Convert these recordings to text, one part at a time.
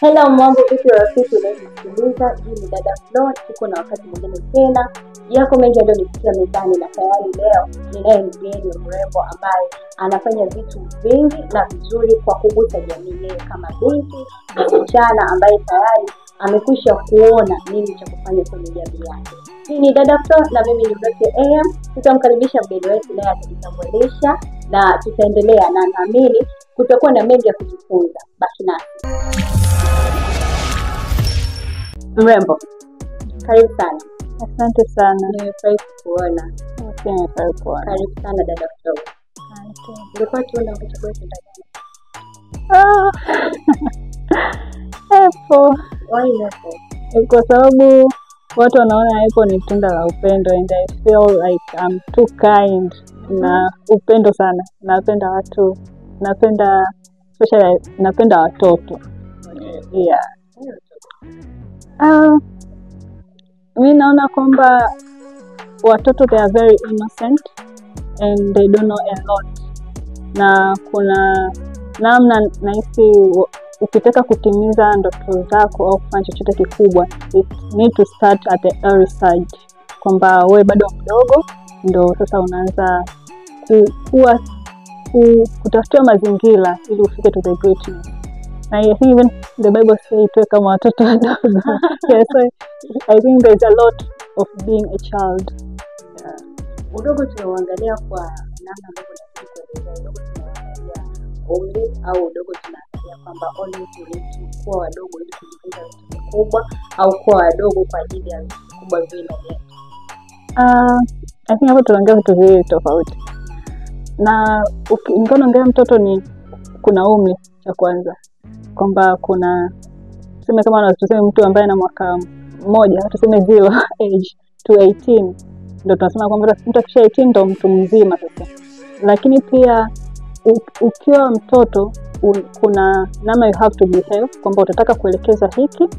Hello mambo vipi rafiki unayesikiliza, hii ni dada Flo, tuko na wakati mwingine tena. Yako mengi ndio nipitia mezani na tayari leo ninaye mgeni mrembo ambaye anafanya vitu vingi na vizuri kwa kugusa jamii yeye kama binti na msichana ambaye tayari amekwisha kuona nini cha kufanya kwenye jamii yake. Hii ni dada Flo na mimi ni Blessy AM. Tutamkaribisha mgeni wetu naye atajitambulisha na tutaendelea na naamini kutakuwa na mengi ya kujifunza. Baki nasi. Mrembo, karibu sana. Asante sana. Nimefurahi kukuona. Nimefurahi kuona. Karibu sana dada Flo. Asante. Nilikuwa tuona ukichukua tunda gani? Apple. Why apple? Kwa sababu watu wanaona apple ni tunda la upendo and I feel like I'm too kind. Na upendo sana. Napenda watu. Napenda watoto. Yeah. Mimi naona kwamba watoto they are very innocent and they don't know a lot. Na kuna namna nahisi ukitaka kutimiza ndoto zako au kufanya chochote kikubwa, it need to start at the early stage. Kwamba wewe bado mdogo ndo sasa unaanza kutafutia mazingira ili ufike to the greatness. I think even the Bible says tuwe kama watoto wadogo. Yeah, so I think there's a lot of being a child. Udogo tunaangalia kwa namna ambavyo tunaweza udogo tunaangalia umri au udogo tunaangalia kwamba always kuwa wadogo ili kujifunza vitu vikubwa au kuwa wadogo kwa ajili ya vitu vikubwa vile. I think hapo tunaongea vitu viwili tofauti. Na unaongea mtoto ni kuna umri cha kwanza. Kwamba kuna tuseme kama tuseme mtu ambaye ana mwaka mmoja, tuseme 0 age to 18, ndio tunasema kwamba mtu akisha 18 ndio mtu mzima sasa. Lakini pia ukiwa mtoto kuna namna you have to behave, kwamba utataka kuelekeza hiki,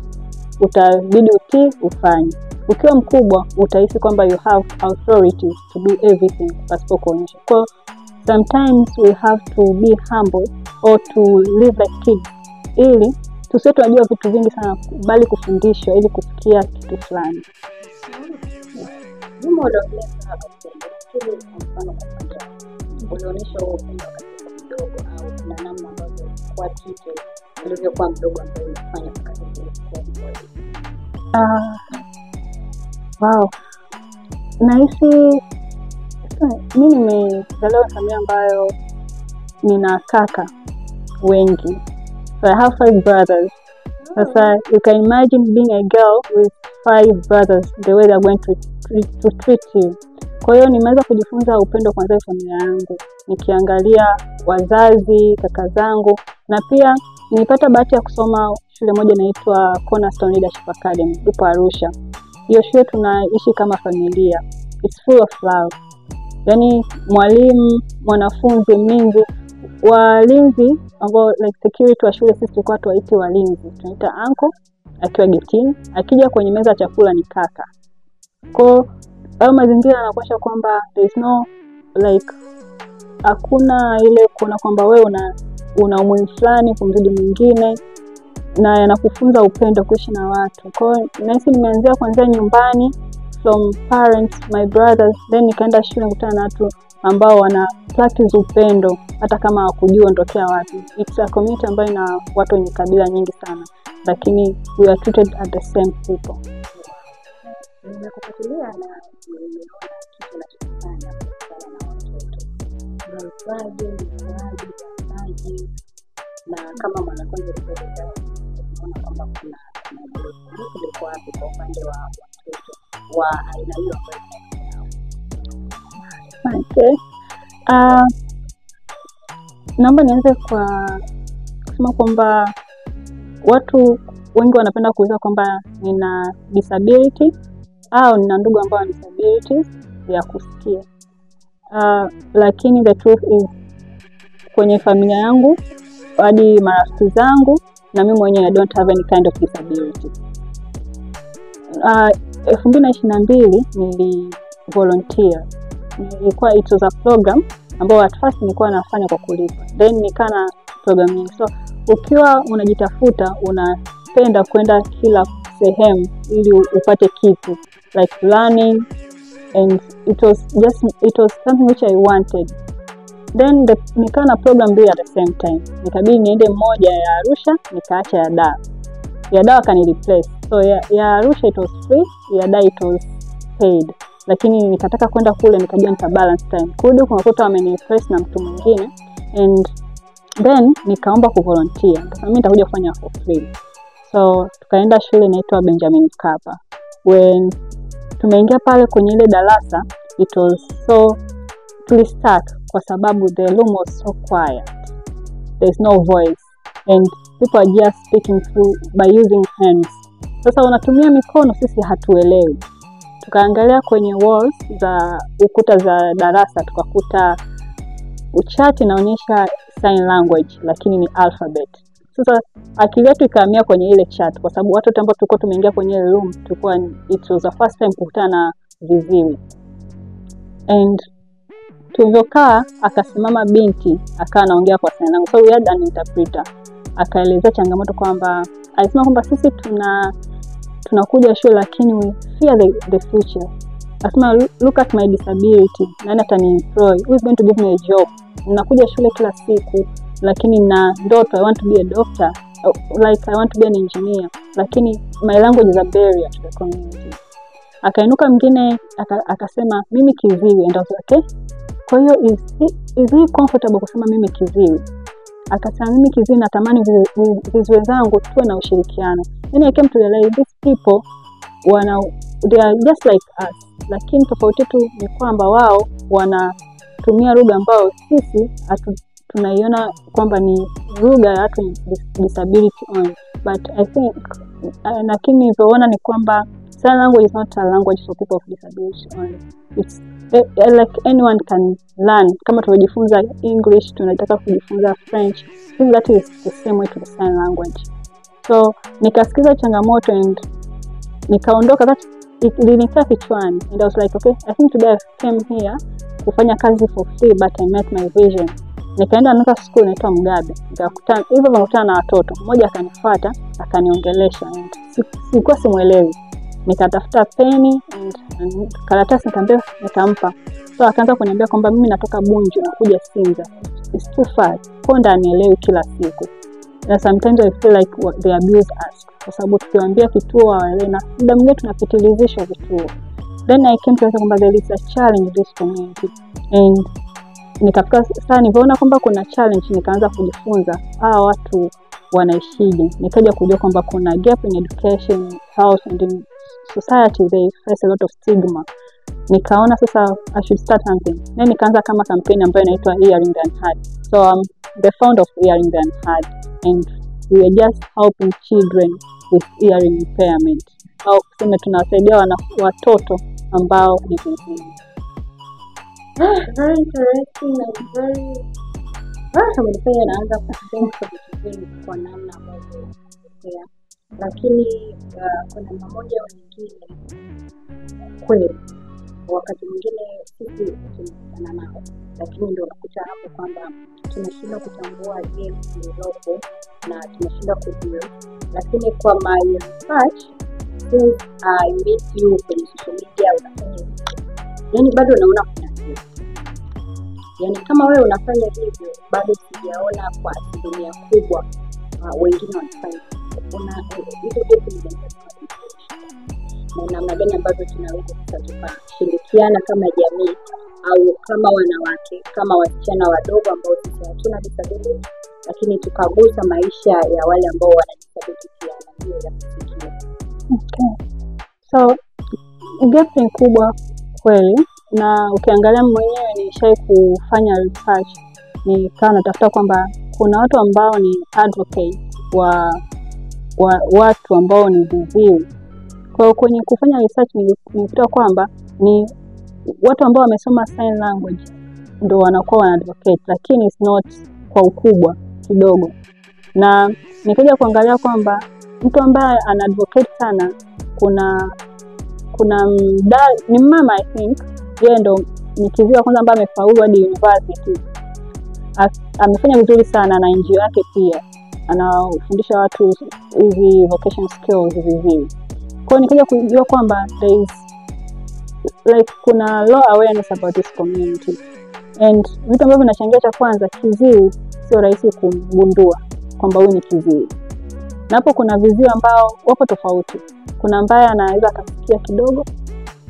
utabidi utii ufanye. Ukiwa mkubwa utahisi kwamba you have authority to do everything pasipo kuonyesha. Kwa sometimes we have to be humble or to live like kids, ili tusiwe tunajua vitu vingi sana bali kufundishwa ili kufikia kitu fulani. Jumo ndio sana kile mfano kwa unaonyesha upendo katika mdogo au kuna namna ambayo kwa kitu ulivyokuwa mdogo ambayo unafanya kazi kwa mdogo. Wow. Nahisi mimi nimezaliwa familia ambayo nina kaka wengi. So I have 5 brothers. So you can imagine being a girl with 5 brothers, the way they're going to treat you. Kwa hiyo nimeweza kujifunza upendo kwanza kwa familia yangu. Nikiangalia wazazi, kaka zangu, na pia nilipata bahati ya kusoma shule moja inaitwa Cornerstone Leadership Academy, ipo Arusha. Hiyo shule tunaishi kama familia. It's full of love. Yaani mwalimu, mwanafunzi, mlinzi, walinzi ambao like security wa shule sisi tulikuwa tuwaiti walinzi. Tunaita uncle akiwa getini, akija kwenye meza ya chakula ni kaka. Kwa hayo mazingira yanakuonyesha kwamba there is no like hakuna ile kuona kwamba wewe una umuhimu fulani kumzidi mwingine, na yanakufunza upendo kuishi na watu. Kwa hiyo nahisi nimeanzia kuanzia nyumbani, from parents, my brothers, then nikaenda shule kukutana na watu ambao wana practice upendo hata kama hawakujua ndokea wapi. It's a community ambayo ina watu wenye kabila nyingi sana, lakini we are treated as the same people. Ninakufuatilia na nimeona kitu unachofanya na watoto. Unawaje na kama mwanafunzi alipenda kuona kwamba kuna ndio kwa hapo kwa upande wa watoto wa aina hiyo ambayo. Okay. Naomba nianze kwa kusema kwamba watu wengi wanapenda kuuliza kwamba nina disability au nina ndugu ambao wana disabilities ya kusikia. Lakini the truth is kwenye familia yangu hadi marafiki zangu na mimi mwenyewe I don't have any kind of disability. 2022 nili volunteer. Nilikuwa it was a program ambao at first nilikuwa nafanya kwa kulipa. Then nikana program nyingi. So ukiwa unajitafuta unapenda kwenda kila sehemu ili upate kitu, like learning, and it was something which I wanted. Then nikawa na program mbili at the same time. Nikabidi niende moja ya Arusha, nikaacha ya Dar. Ya Dar kani replace. So ya Arusha it was free, ya Dar it was paid. Lakini nikataka kwenda kule, nikajua nita balance time. Kurudi kunakuta wamenireplace na mtu mwingine, and then nikaomba kuvolunteer. Nikasema mimi nitakuja kufanya for free. So tukaenda shule inaitwa Benjamin Mkapa. When tumeingia pale kwenye ile darasa, it was so tulistuck kwa sababu the room was so quiet. There's no voice and people are just speaking through by using hands. Sasa wanatumia mikono, sisi hatuelewi. Tukaangalia kwenye walls za ukuta za darasa, tukakuta uchati inaonyesha sign language lakini ni alphabet. Sasa akili yetu ikahamia kwenye ile chat kwa sababu watu ambao tulikuwa tumeingia kwenye ile room tulikuwa it was the first time kukutana na viziwi. And tulivyokaa akasimama binti akawa anaongea kwa sign language. So we had an interpreter. Akaeleza changamoto kwamba alisema kwamba sisi tunakuja shule lakini we fear the future. Asema look at my disability. Nani ataniemploy? Who is going to give me a job? Ninakuja shule kila siku lakini na ndoto, I want to be a doctor, like I want to be an engineer, lakini my language is a barrier to the community. Akainuka mwingine akasema mimi kiziwi, and I was like, okay, kwa hiyo is he comfortable kusema mimi kiziwi? Akasema mimi kiziwi natamani viziwi wenzangu tuwe na ushirikiano. Then I came to realize these people they are just like us, lakini tofauti tu ni kwamba wao wanatumia lugha ambayo sisi tunaiona kwamba ni lugha ya watu disability on. But I think lakini nilivyoona ni kwamba sign language is not a language for people with disability only. It's like anyone can learn. Kama tunajifunza English, tunataka kujifunza French, I think that is the same way to the sign language. So nikasikiza changamoto and nikaondoka, that ilinikaa kichwani, and I was like, okay, I think today I came here kufanya kazi for free but I met my vision. Nikaenda another school inaitwa Mugabe. Nikakutana na watoto. Mmoja akanifuata, akaniongelesha, and sikuwa simuelewi. Nikatafuta peni and karatasi nikampa. So akaanza kuniambia kwamba mimi natoka Bunju nakuja Sinza. It's too far. Konda anielewi kila siku. And sometimes I feel like they abuse us. Kwa sababu tukiwaambia kituo waelewe, na muda mwingine tunapitilizisha vituo. Then I came to realize kwamba there is a challenge in this community. And nikafika sasa nilipoona kwamba kuna challenge, nikaanza kujifunza hawa watu wanaishije. Nikaja kujua kwamba kuna gap in education, health, and in society they face a lot of stigma. Nikaona sasa I should start something. Then nikaanza kama campaign ambayo inaitwa Hearing the Unheard. So I'm the founder of Hearing the Unheard, and we are just helping children with hearing impairment. Au kusema tunawasaidia watoto ambao ni viziwi. Very interesting and very umenifanya naanza kufikiri kwa vitu vingi kwa namna ambavyo ya. Lakini kuna mmoja au nyingine kweli wakati mwingine sisi tunakutana nao, lakini ndio unakuta hapo kwamba tunashindwa kutambua gaps zilizopo na tunashindwa kujua. Lakini kwa my research, since I meet you kwenye social media unafanya yani bado naona kuna kitu. Yani kama wewe unafanya hivyo bado sijaona kwa asilimia kubwa wengine wanafanya. Kuna hizo vitu na namna gani ambavyo tunaweza tukashirikiana kama jamii au kama wanawake, kama wasichana wadogo ambao sisi hatuna disability, lakini tukagusa maisha ya wale ambao wana disability pia na hiyo ya kufikia. Okay. So gap ni kubwa kweli, na ukiangalia mwenyewe nilishai kufanya research, nikawa natafuta kwamba kuna watu ambao ni advocate wa watu ambao ni viziwi. Kwa kwenye kufanya research nilikuta kwamba ni watu ambao wamesoma sign language ndio wanakuwa wana advocate, lakini it's not kwa ukubwa kidogo. Na nikaja kuangalia kwamba mtu ambaye ana advocate sana kuna ni mama, I think yeye ndo ni kiziwi kwanza ambaye amefaulu hadi university. Amefanya vizuri sana na NGO yake pia. anafundisha watu hizi vocational skills viziwi. Kwa hiyo nikaja kujua kwamba there is like kuna low awareness about this community, and vitu ambavyo vinachangia, cha kwanza, kiziwi sio rahisi kugundua kwamba huyu ni kiziwi. Na hapo kuna viziwi ambao wapo tofauti. Kuna ambaye anaweza akasikia kidogo,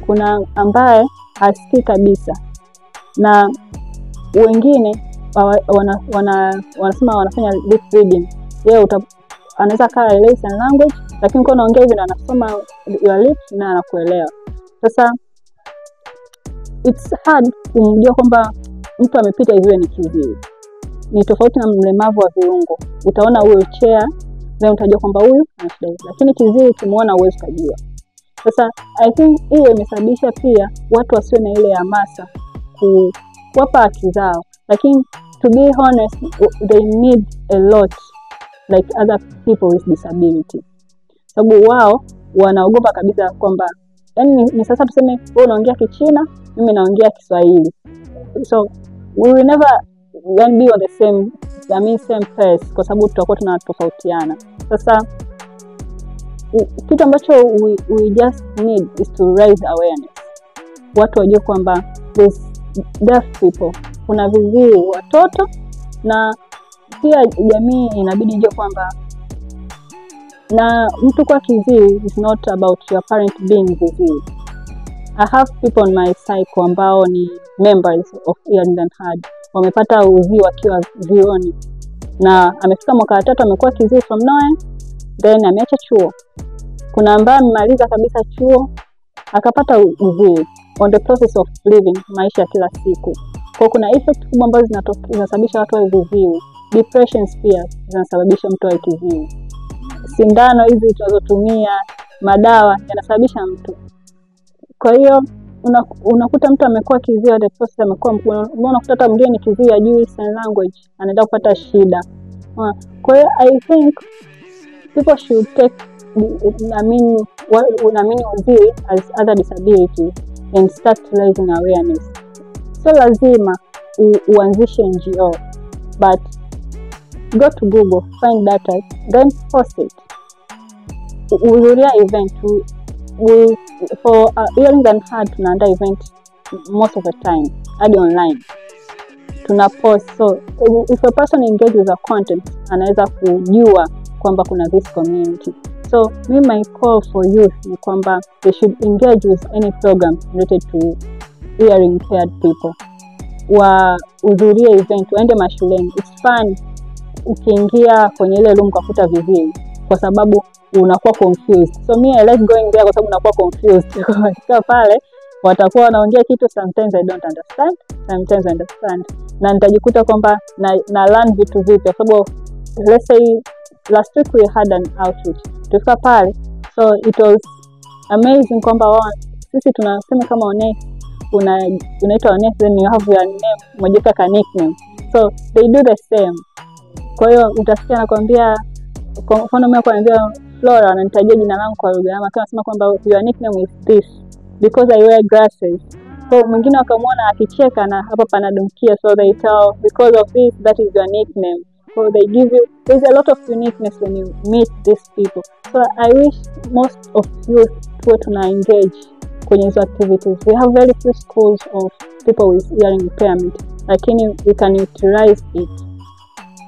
kuna ambaye hasikii kabisa, na wengine wanasema wanafanya lip reading. Yeye anaweza akaelewa sign language, lakini kwa unaongea hivi na anasoma your lips na anakuelewa. Sasa it's hard kumjua kwamba mtu amepita hivi ni kiziwi. Ni tofauti na mlemavu wa viungo. Utaona wheelchair then utajua kwamba huyu ana shida, lakini kiziwi ukimuona huwezi kujua. Sasa I think hiyo imesababisha pia watu wasiwe na ile hamasa kuwapa haki zao, lakini to be honest they need a lot like other people with disability. Sababu wao wanaogopa kabisa kwamba yani ni sasa tuseme wewe unaongea Kichina, mimi naongea Kiswahili, so we will never be on the same place kwa sababu tutakuwa tunatofautiana. Sasa kitu ambacho we just need is to raise awareness. Watu wajue kwamba there's deaf people, kuna viziwi watoto, na pia jamii inabidi ijue kwamba na mtu kwa kiziwi is not about your parent being viziwi. I have people on my cycle ambao ni members of Hearing and Heard. Wamepata uziwi wakiwa vioni, na amefika mwaka wa 3 amekuwa kiziwi from nowhere, then ameacha chuo. Kuna ambaye amemaliza kabisa chuo akapata uziwi on the process of living maisha kila siku. Kwa kuna effect kubwa ambazo zinasababisha watu wa viziwi. Depressions pia zinasababisha mtu wa kiziwi. Sindano hizi tunazotumia, madawa yanasababisha mtu. Kwa hiyo unakuta mtu amekuwa kiziwi, the process amekuwa unakuta hata mwingine kiziwi ajui sign language, anaenda kupata shida. Kwa hiyo I think people should take uziwi as other disability and start raising awareness. So lazima uanzishe NGO, but go to Google, find data, then post it. Uhudhuria event. For Hearing and Heard tunaandaa event most of the time hadi online. Tuna post, so if a person engages with the content anaweza kujua kwamba kuna this community. So my call for youth ni kwamba they should engage with any program related to hearing impaired people. Wahudhurie event, waende mashuleni. It's fun ukiingia kwenye ile room kukuta viziwi, kwa sababu unakuwa confused. So I like going there kwa sababu unakuwa confused. Kwa pale watakuwa wanaongea kitu, sometimes I don't understand, sometimes I understand. Na nitajikuta kwamba na learn vitu vipya, kwa sababu let's say last week we had an outreach. Tufika pale, so it was amazing kwamba sisi tunasema kama unaitwa Ones, then you have your name, mmoja ka nickname. So they do the same. Kwa hiyo utasikia nakwambia, kwa mfano mimi nakwambia Flora, ananitajia jina langu kwa lugha yangu, akasema kwamba your nickname is this because I wear glasses. So mwingine akamwona akicheka na hapa panadunkia, so they tell because of this that is your nickname. So they give you, there's a lot of uniqueness when you meet these people. So I wish most of you to engage kwenye hizo activities. We have very few schools of people with hearing impairment, lakini we can utilize it.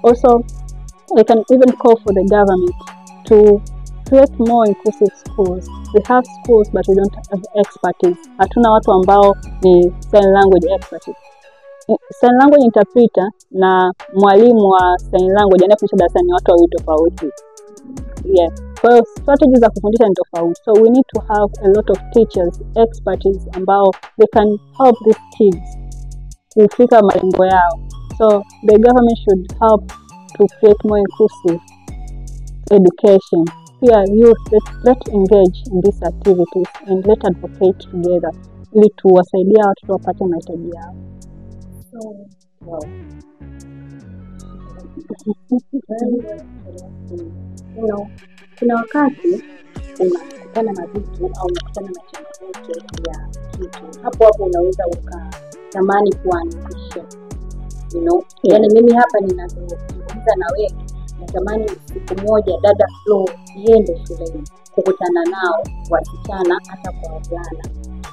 Also, I can even call for the government to create more inclusive schools. We have schools but we don't have expertise. Hatuna watu ambao ni sign language expertise. Sign language interpreter na mwalimu wa sign language anayefundisha darasani ni watu wawili tofauti. Yeah. Kwa hiyo strategies za kufundisha ni tofauti. So we need to have a lot of teachers, expertise ambao they can help these kids kufika malengo yao. So the government should help to create more inclusive education. Here youth, let's engage in these activities and let's advocate together ili tuwasaidia watu wapate mahitaji yao. So, wow. Kuna wakati unakutana na vitu au unakutana na changamoto ya kitu, hapo unaweza ukatamani kuanzisha, yani mimi hapa ninazungumza na wewe natamani siku moja dada Flo iende shuleni kukutana nao wasichana hata kwa wavulana,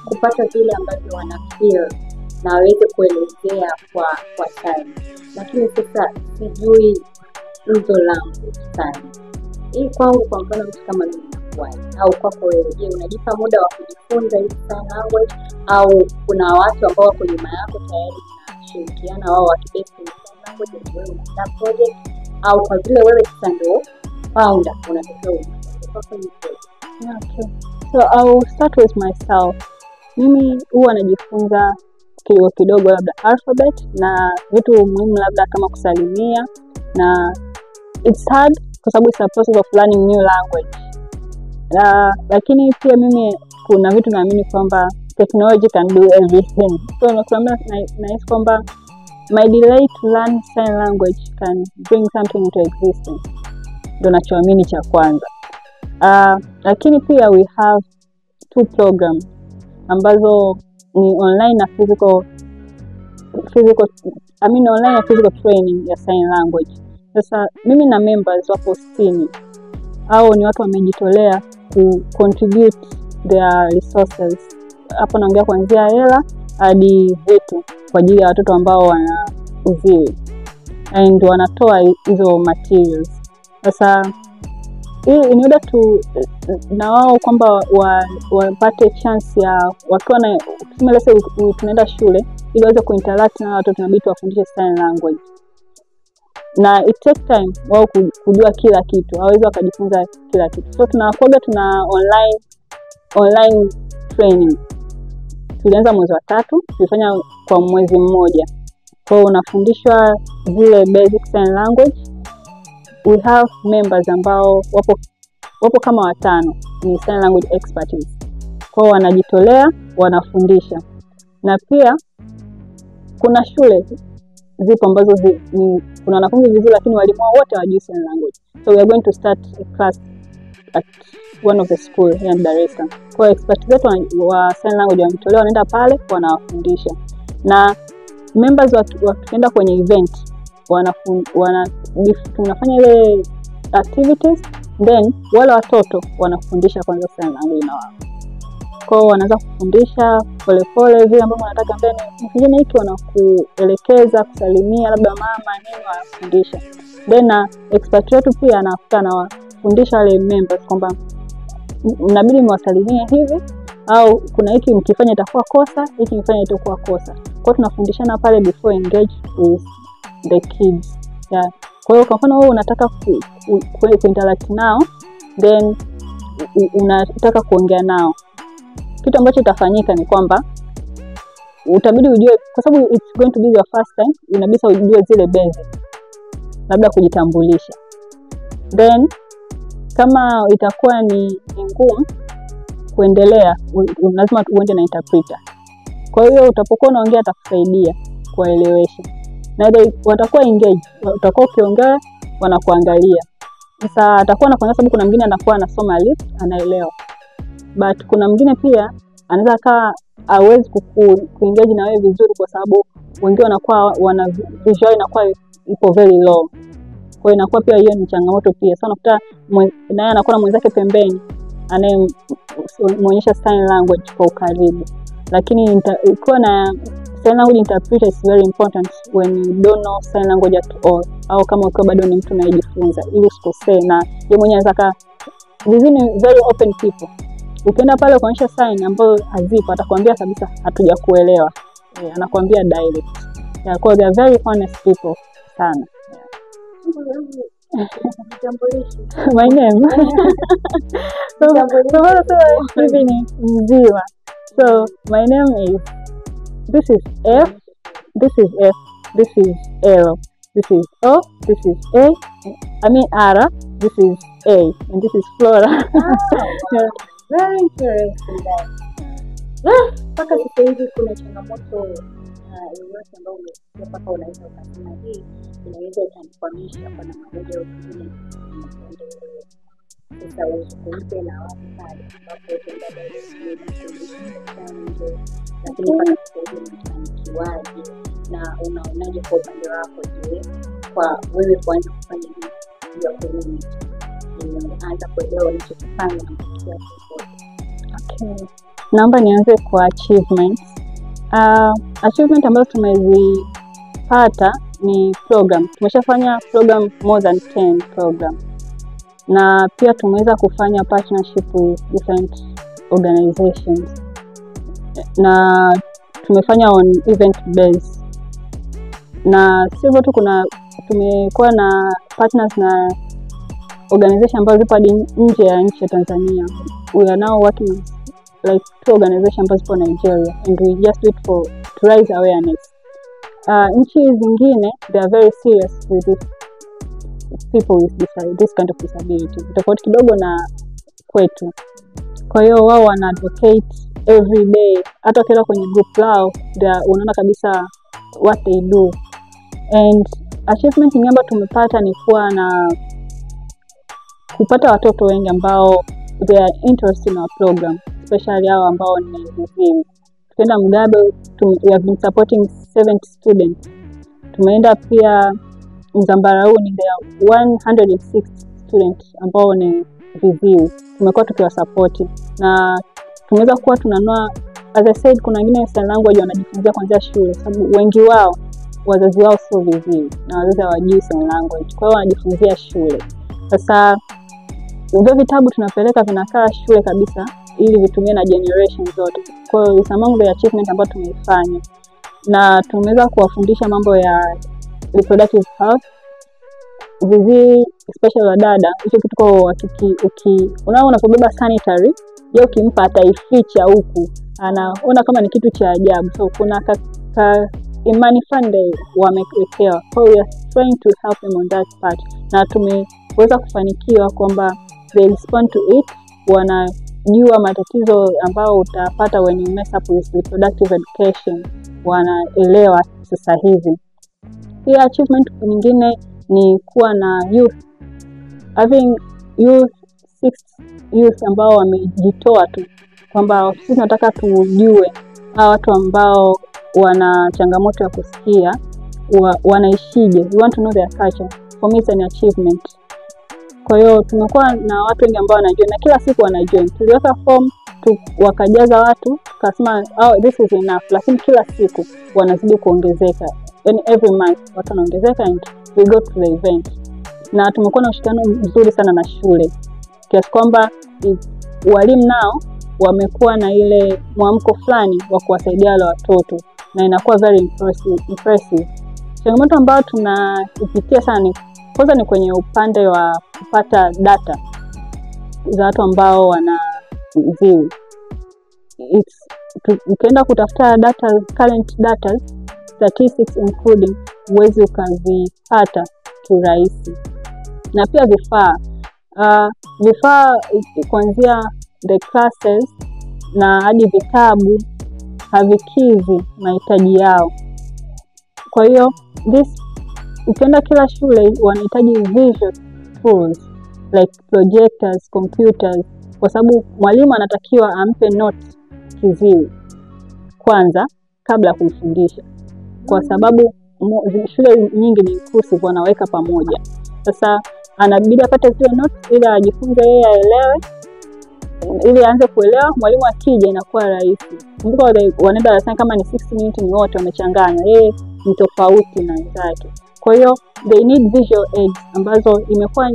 kupata vile ambavyo wana feel na waweze kuelezea kwa sana. Lakini sasa sijui hizo langu sana. Hii kwangu kwa mfano mtu kama mimi nakuwa au kwako wewe, je, unajipa muda wa kujifunza hii sign language au kuna watu ambao wako nyuma yako tayari mnashirikiana wao wakibase sign language ndio wewe una project, au kwa vile wewe sasa ndio founder unatakiwa ufanye? Okay. So I'll start with myself. Mimi huwa najifunza kidogo labda alphabet na vitu muhimu labda kama kusalimia, na it's hard kwa sababu it's a process of learning new language. Lakini pia mimi kuna vitu naamini kwamba technology can do everything. So nakwambia nahisi kwamba my delay to learn sign language can bring something into existence. Ndio nachoamini cha kwanza. Lakini pia we have 2 programs ambazo ni online na physical online na physical training ya sign language. Sasa mimi na members wapo 60 au ni watu wamejitolea ku contribute their resources. Hapo naongea kuanzia hela hadi vitu kwa ajili ya watoto ambao wana uziwi, and wanatoa hizo materials. Sasa in order to na wao kwamba wapate chance ya wakiwa na kusema lese tunaenda shule ili waweze kuinteract na watoto, tunabidi wafundishe sign language, na it take time wao kujua kila kitu, hawezi wakajifunza kila kitu. So tuna online training. Tulianza mwezi wa 3, tulifanya kwa mwezi mmoja. Kwa hiyo unafundishwa zile basic sign language. We have members ambao wapo kama 5 ni sign language expertise. Kwa hiyo wanajitolea, wanafundisha. Na pia kuna shule zipo ambazo kuna wanafunzi vizuri lakini walimu wote hawajui sign language. So we are going to start a class at one of the school here in Dar es Salaam. Kwa hiyo experts wetu wa sign language wanajitolea, wanaenda pale wanawafundisha. Na members wakienda kwenye event tunafanya ile activities, then wale watoto wanafundisha kwanza sign language na wao. Kwa hiyo wanaanza kufundisha polepole vile ambavyo wanataka, mbele mfanyeni hiki wanakuelekeza, kusalimia labda mama nini, wanafundisha. Then na expert wetu pia anafuta na wafundisha wale members kwamba mnabidi mwasalimie hivi, au kuna hiki mkifanya itakuwa kosa, hiki mkifanya itakuwa kosa. Kwa hiyo tunafundishana pale before engage with the kids. Yeah. Kwa hiyo kwa mfano wewe unataka kuinteract nao, then unataka kuongea nao, kitu ambacho itafanyika ni kwamba utabidi ujue, kwa sababu it's going to be your first time, inabidi ujue zile basic, labda kujitambulisha. Then kama itakuwa ni ngumu kuendelea, lazima uende na interpreter. Kwa hiyo utapokuwa unaongea atakusaidia kuelewesha. Na watakuwa engaged, utakuwa ukiongea wanakuangalia. Sasa atakuwa anakuangalia sababu kuna mwingine anakuwa anasoma lips anaelewa. But kuna mwingine pia anaweza kaa hawezi kuengage na wewe vizuri kwa sababu wengine wanakuwa wana visual inakuwa ipo very low. Kwa hiyo inakuwa pia hiyo ni changamoto pia. Sasa unakuta naye anakuwa na mwenzake pembeni anayemuonyesha sign language kwa ukaribu. Lakini ukiwa na sign language interpreter is very important when you don't know sign language at all, au kama ukiwa bado ni mtu unayejifunza, ili usikosee. Na yeye mwenyewe anataka vizini very open people. Ukienda pale kuonyesha sign ambazo hazipo, atakwambia kabisa hatujakuelewa. Anakuambia direct. Kwa they are very honest people sana. My name. So my name is, this is F, this is F, this is L, this is O, this is A, R, this is A, and this is Flora. Wow. Very interesting guys. Paka sasa hivi kuna changamoto yoyote ambayo umesikia paka unaweza ukasema hii inaweza ikanifahamisha kwa namna moja au nyingine? Sasa usikumpe na watu pale ambapo utaenda direct, lakini paka sasa hivi unafanikiwaje na unaonaje kwa upande wako? Je, kwa wewe kuanza kufanya hivi ya community. Anaanza kuelewa unachofanya na kufikia popote. Okay. Naomba nianze kwa achievements. Achievement ambazo tumezipata ni program. Tumeshafanya program more than 10 program. Na pia tumeweza kufanya partnership with different organizations. Na tumefanya on event base. Na sivyo tu tumekuwa na partners na organization ambazo zipo hadi nje ya nchi ya Tanzania. We are now working like 2 organizations ambazo zipo Nigeria, and we just do it to raise awareness. Nchi zingine they are very serious with people with this kind of disability. Tofauti kidogo na kwetu. Kwa hiyo wao wana advocate every day. Hata ukienda kwenye group lao, unaona kabisa what they do. And achievement nyingine ambayo tumepata ni kuwa na kupata watoto wengi ambao they are interested in our program, especially hao ambao ni viziwi. Tukienda Mugabe, we have been supporting 70 students. Tumeenda pia Mzambarauni, there are 106 students ambao ni viziwi. Tumekuwa tukiwasupport na tumeweza kuwa tunanua, as I said, kuna wengine sign language wanajifunzia kuanzia shule, sababu wengi wao wazazi wao sio viziwi na wazazi hawajui sign language. Kwa hiyo wanajifunzia shule. Sasa hivyo vitabu tunapeleka vinakaa shule kabisa ili vitumie na generation zote. Kwa hiyo it's among the achievement ambayo tumeifanya. Na tumeweza kuwafundisha mambo ya reproductive health. Viziwi especially wadada, hicho kitu kwa unapobeba sanitary, yeye ukimpa ataificha huku. Anaona kama ni kitu cha ajabu. So kuna imani fund wamewekewa. So we are trying to help them on that part. Na tumeweza kufanikiwa kwamba they respond to it, wanajua matatizo ambao utapata when you mess up with reproductive education, wanaelewa sasa hivi. Pia achievement nyingine ni kuwa na youth, having youth 6 youth ambao wamejitoa tu kwamba sisi tunataka tujue hawa watu ambao wana changamoto ya kusikia wanaishije. We want to know their culture. For me it's an achievement. Kwa hiyo tumekuwa na watu wengi ambao wanajoin na kila siku wanajoin. Tuliweka form wakajaza watu, tukasema this is enough, lakini kila siku wanazidi kuongezeka. Yani every month watu wanaongezeka and we go to the event. Na tumekuwa na ushirikiano mzuri sana na shule. Kiasi kwamba walimu nao wamekuwa na ile mwamko fulani wa kuwasaidia wale watoto na inakuwa very impressive. Changamoto ambayo tunaipitia sana kwanza ni kwenye upande wa kupata data za watu ambao wana viziwi. Ukienda kutafuta data, current data, statistics including, uwezi ukazipata kirahisi. Na pia vifaa kuanzia the classes na hadi vitabu havikizi mahitaji yao. Kwa hiyo ukienda kila shule wanahitaji visual tools like projectors, computers, kwa sababu mwalimu anatakiwa ampe notes kiziwi kwanza kabla kumfundisha. Kwa sababu shule nyingi ni inclusive, wanaweka pamoja. Sasa anabidi apate zile notes ili ajifunze yeye aelewe, ili aanze kuelewa, mwalimu akija inakuwa rahisi. Kumbuka wanaenda darasani kama ni 60 minutes ni wote wamechanganya, yeye ni tofauti na wenzake. Kwa hiyo they need visual aids ambazo imekuwa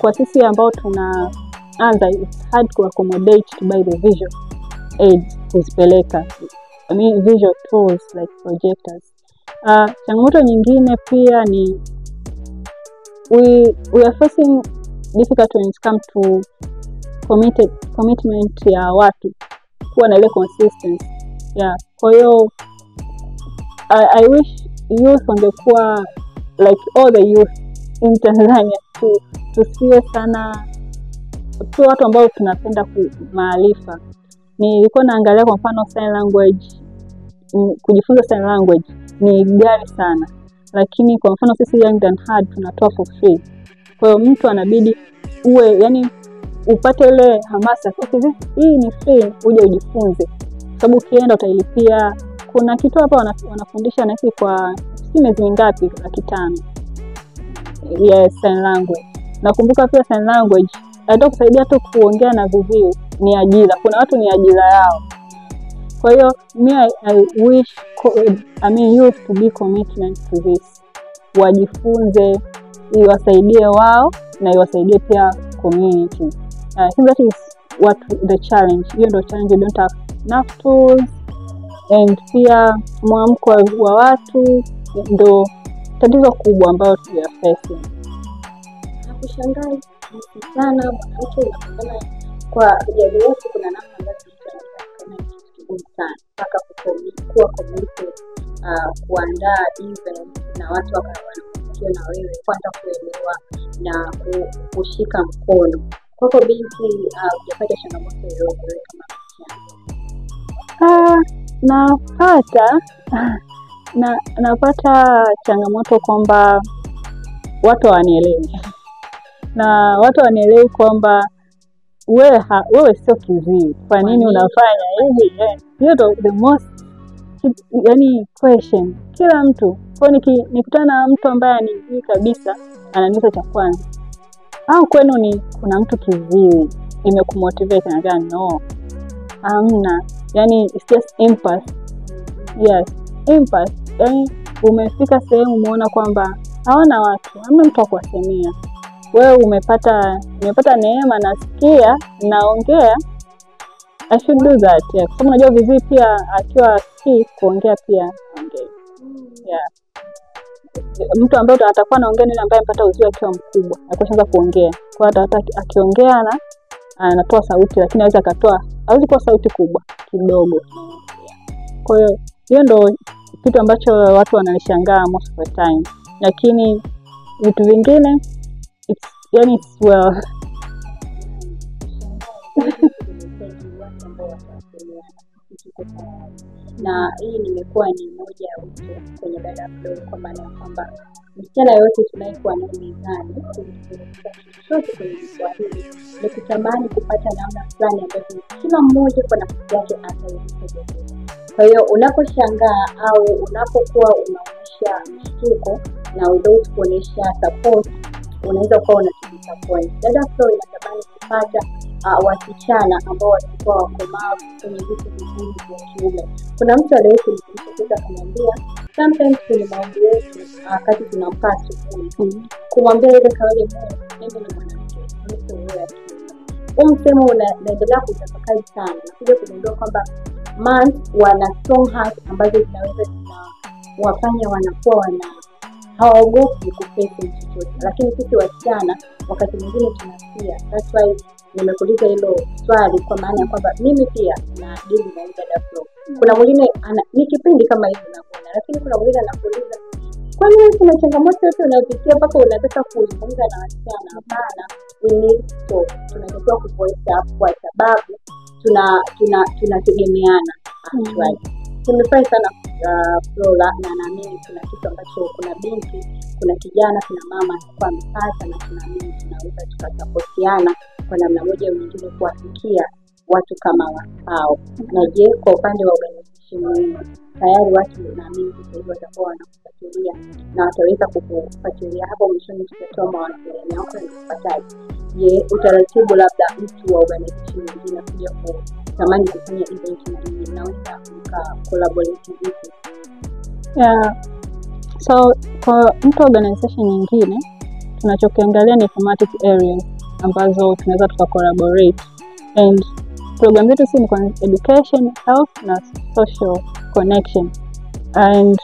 kwa sisi ambao tunaanza it's hard to accommodate to buy the visual aids kuzipeleka. Visual tools like projectors. Changamoto nyingine pia ni we are facing difficult when it comes to commitment ya watu kuwa na ile consistency. Kwa hiyo I wish youth wangekuwa like all the youth in Tanzania tusiwe sana tu watu ambao tunapenda maarifa. Nilikuwa naangalia kwa mfano sign language, kujifunza sign language ni ghali sana, lakini kwa mfano sisi Young and Hard tunatoa for free. Kwa hiyo mtu anabidi upate ile hamasa, hii ni free, uje ujifunze. Sababu ukienda utailipia. Kuna kitu hapa wanafundisha nasi kwa miezi mingapi, 500. Yes, sign language. Nakumbuka pia sign language ndio kusaidia tu kuongea na viziwi ni ajira. Kuna watu ni ajira yao. Kwa hiyo I wish youth to be commitment to this. Wajifunze, iwasaidie wao na iwasaidie pia community. I think that is what the challenge. Hiyo ndio challenge, you don't have enough tools, and pia mwamko wa watu ndio tatizo kubwa ambalo tunafface. Nakushangaa msichana mwanamke unapambana kwa jamii yetu, kuna namna ambayo tunafanya kitu kigumu sana mpaka kuwa committed, kuandaa event na watu wakawa na wewe kwanza kuelewa na kushika mkono. Kwako binti, hujapata changamoto yoyote kama msichana? Napata changamoto kwamba watu wanielewi. Na watu wanielewi kwamba wewe sio kiziwi. Kwa nini unafanya hivi? Hiyo ndio the most question. Kila mtu. Kwa nikutana na mtu ambaye anijui kabisa, ananiuliza cha kwanza, au kwenu ni kuna mtu kiziwi imekumotivate? Na no. Hamna. It's just impasse. Yes, impasse. Umefika sehemu umeona kwamba hawana watu, hamna mtu wa kuwasemea. Wewe umepata neema, nasikia, naongea, I should do that. Yeah. Kwa sababu unajua viziwi pia akiwa si kuongea pia ongea. Yeah. Mtu ambaye atakuwa anaongea ni ambaye amepata uziwi akiwa mkubwa, akishaanza kuongea. Kwa hiyo hata akiongea anatoa sauti, lakini hawezi kuwa sauti kubwa, kidogo. Kwa hiyo ndio kitu ambacho watu wanalishangaa most of the time. Lakini vitu vingine it's well. Na hii nimekuwa ni moja ya wito kwenye dada Flora, kwa maana kwamba msichana yote tunayekuwa naye mezani sote kwenye Kiswahili ni kutamani kupata namna fulani ambayo kila mmoja kwa nafasi yake ataiweza. Kwa hiyo unaposhangaa au unapokuwa unaonyesha mshtuko na without kuonyesha support, unaweza kuwa unatidisappoint. Dada Flora inatamani kupata wasichana ambao watakuwa wakomavu kwenye vitu vingine vya kiume. Kuna mtu aliyewahi kunifundisha kumwambia sometimes kwenye maombi yetu wakati tunamkaa asubuhi, kumwambia ile kawaida, mimi ni mwanamke, mimi sio wewe. Msemo unaendelea kutafakari sana na kuja kugundua kwamba man wana strong heart ambazo zinaweza kuwafanya wanakuwa hawaogopi kuface chochote. Lakini sisi wasichana wakati mwingine tunasikia. That's why nimekuuliza hilo swali, kwa maana kwamba mimi pia na dili na dada Flora. Kuna mwingine ni kipindi kama hivi naona, lakini kuna mwingine anakuuliza, kwani kuna changamoto yote unayopitia mpaka unataka kuzungumza na wasichana? Hapana, tunatakiwa kuvoice up kwa sababu tunategemeana. Tumefurahi sana Flora, na naamini kuna kitu ambacho kuna binti, kuna kijana, kuna mama kwa amepata, na tunaamini tunaweza tukasapotiana kwa namna moja au nyingine kuwafikia watu kama wao. Na je, kwa upande wa organization tayari watu naamini sasa watakuwa wanakufuatilia na wataweza kukufuatilia hapo mwishoni, tutatoa mawasiliano yako na kupataje. Je, utaratibu labda mtu wa organization nyingine kuja kutamani kufanya event na nyinyi naweza collaborate vipi? So kwa mtu organization nyingine tunachokiangalia ni thematic areas ambazo tunaweza tukacollaborate, and program zetu si ni kwa education, health na social connection. And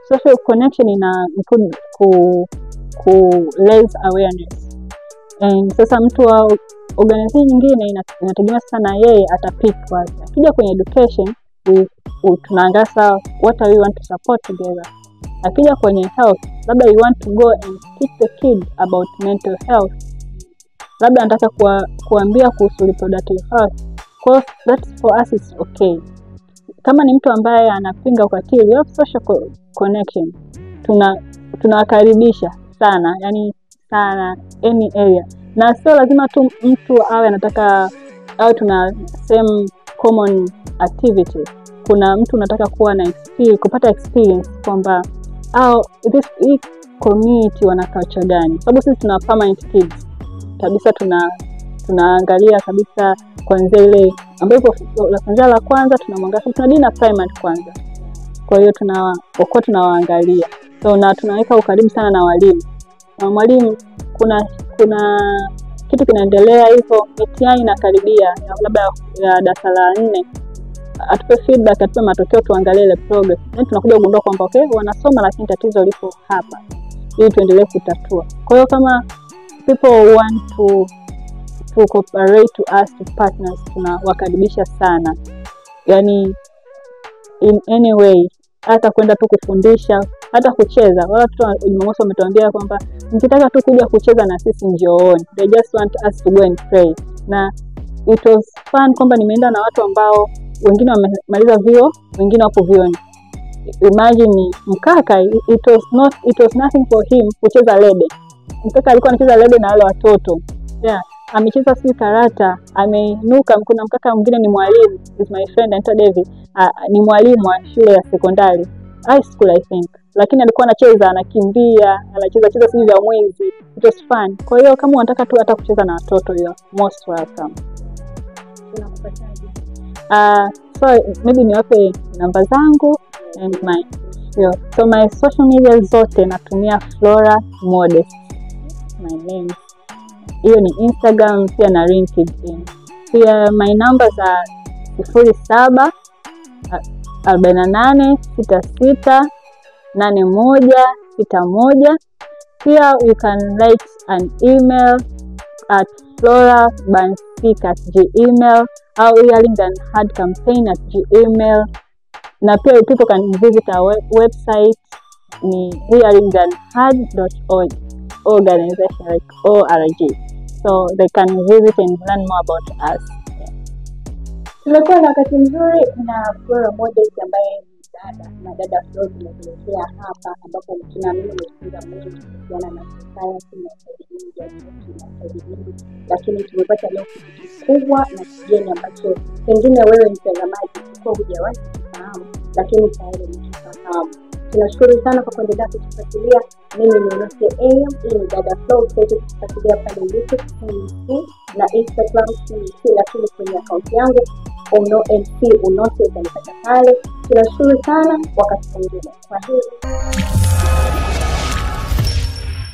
social connection ina include ku raise awareness. And sasa mtu wa organization nyingine inategemea sana yeye atapick wapi. Akija kwenye education tunaangaza what we want to support together. Akija kwenye health, labda you want to go and teach the kid about mental health, labda anataka kuambia kuhusu reproductive health. Kwa that's for us is okay. Kama ni mtu ambaye anapinga ukatili au social connection, tunawakaribisha sana, sana any area. Na sio lazima tu mtu awe anataka au tuna same common activity. Kuna mtu anataka kuwa na kupata experience kwamba community wana culture gani, sababu sisi tuna permanent kids kabisa, tunaangalia kabisa kwanza ile ambapo kwanza la kwanza tunamwangalia, tuna dina primary kwanza, kwa hiyo tunawaangalia, so na tunaweka ukaribu sana na walimu. Na mwalimu kuna kitu kinaendelea hivyo, mitihani inakaribia labda ya darasa la 4, atupe feedback, atupe matokeo, tuangalie ile progress. Then tunakuja kugundua kwamba okay, wanasoma lakini tatizo lipo hapa, ili tuendelee kutatua. Kwa hiyo kama people want to cooperate to us to partners, tunawakaribisha sana. Yani in any way, hata kwenda tu kufundisha, hata kucheza. Wala watu Jumamosi wametuambia kwamba mkitaka tu kuja kucheza na sisi njooni. They just want us to go and pray. Na it was fun kwamba nimeenda na watu ambao wengine wamemaliza vyuo, wengine wapo vyuoni. Imagine mkaka, it was nothing for him kucheza lede. Mkaka alikuwa anacheza lede na wale watoto. Yeah, amecheza si karata, ameinuka. Kuna mkaka mwingine ni mwalimu, is my friend anaitwa David. Ni mwalimu wa shule ya sekondari, high school I think. Lakini alikuwa anacheza, anakimbia, anacheza sisi vya mwezi. It was fun. Kwa hiyo kama unataka tu hata kucheza na watoto, you are most welcome. Tunakupataje? So maybe niwape namba zangu and my so my social media zote natumia Flora Modest, my name. Hiyo ni Instagram pia na LinkedIn. Pia my numbers are 07 48 66 81 61. Pia you can write an email at florabansik@gmail or hearingandheart@gmail. Na pia people can visit our website ni hearingandheart.org organization, like ORG. So they can visit and learn more about us. Tumekuwa na wakati mzuri na Flora Modest ambaye na dada Flora tumeelekea hapa, ambapo tunaamini tumejifunza mengi kuhusiana na society na sajili, lakini tumepata leo kitu kikubwa na kigeni ambacho pengine wewe mtazamaji kwa hujawahi kufahamu, lakini tayari umefahamu. Tunashukuru sana kwa kuendelea kutufuatilia. Mimi ni Nose AM, ni dada Flora. Kutufuatilia pale YouTube na Instagram lakini kwenye account yangu Unose utanipata pale. Tunashukuru sana, wakati mwingine. Kwa hiyo